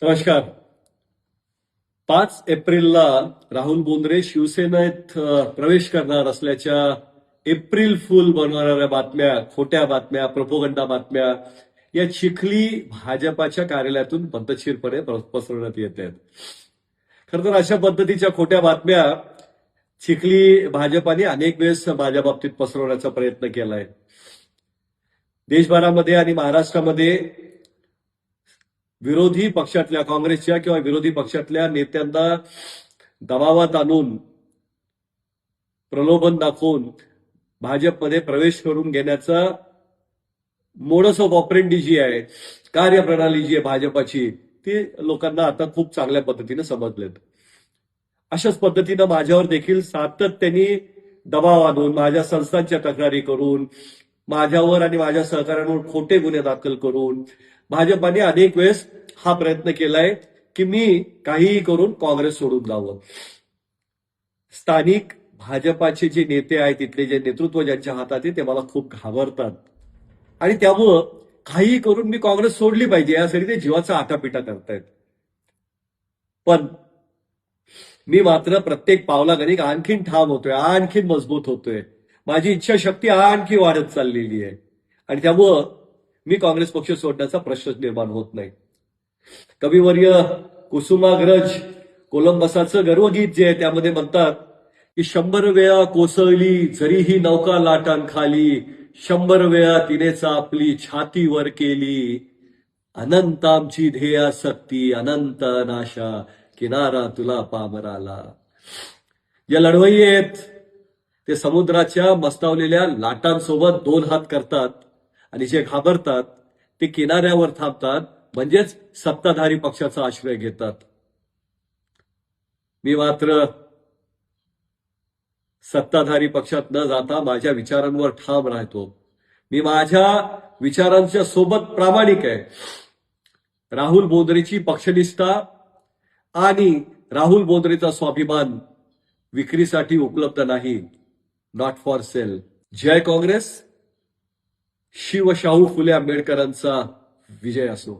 नमस्कार. 5 एप्रिलला राहुल बोंद्रे शिवसेनेत प्रवेश करणार असल्याच्या एप्रिल फुल बनवणाऱ्या बातम्या, खोट्या बातम्या, प्रोपोगंडा बातम्या या चिखली भाजपाच्या कार्यालयातून पद्धतशीरपणे पसरवण्यात येत आहेत. खरं तर अशा पद्धतीच्या खोट्या बातम्या चिखली भाजपाने अनेक वेळेस माझ्या बाबतीत पसरवण्याचा प्रयत्न केलाय. देशभरामध्ये आणि महाराष्ट्रामध्ये विरोधी पक्षातल्या, काँग्रेसच्या किंवा विरोधी पक्षातल्या नेत्यांना दबावात आणून, प्रलोभन दाखवून भाजपमध्ये प्रवेश करून घेण्याचा मोडस ऑफ ऑपरेंडी जी आहे, कार्यप्रणाली जी आहे भाजपाची, ती लोकांना आता खूप चांगल्या पद्धतीने समजलेत. अशाच पद्धतीनं माझ्यावर देखील सातत्याने दबाव आणून, माझ्या संस्थांच्या तक्रारी करून, माझ्यावर आणि माझ्या सहकाऱ्यांवर खोटे गुन्हे दाखल करून भाजपाने अनेक वेळेस हा प्रयत्न केलाय की मी काहीही करून काँग्रेस सोडून जावं. स्थानिक भाजपाचे जे नेते आहेत, तिथले जे नेतृत्व ज्यांच्या हातात आहे, ते मला खूप घाबरतात आणि त्यामुळं काहीही करून मी काँग्रेस सोडली पाहिजे यासाठी ते जीवाचा आटापिटा करतायत. पण मी मात्र प्रत्येक पावलागणिक आणखीन ठाम होतोय, आणखीन मजबूत होतोय. माझी इच्छाशक्ती आणखी वाढत चाललेली आहे आणि त्यामुळं मी काँग्रेस पक्ष सोडण्याचा प्रश्नच निर्माण होत नाही. कविवर्य कुसुमाग्रज कोलंबसाचं गर्वगीत जे आहे त्यामध्ये म्हणतात की 100 वेळा कोसळली जरीही नौका लाटांखाली, 100 वेळा तिनेच आपली छाती वर केली, अनंत आमची ध्येयासक्ती, अनंत नाशा, किनारा तुला पामराला. या लढवई आहेत ते समुद्राच्या मस्तावलेल्या लाटांसोबत 2 हात करतात आणि जे घाबरतात ते किनाऱ्यावर थांबतात, म्हणजेच सत्ताधारी पक्षाचा आश्रय घेतात. मी मात्र सत्ताधारी पक्षात न जाता माझ्या विचारांवर ठाम राहतो. मी माझ्या विचारांच्या सोबत प्रामाणिक आहे. राहुल बोंद्रेची पक्षनिष्ठा आणि राहुल बोंद्रेचा स्वाभिमान विक्रीसाठी उपलब्ध नाही. Not for sale. जय काँग्रेस. शिवशाहू फुले आंबेडकरांचा विजय असो.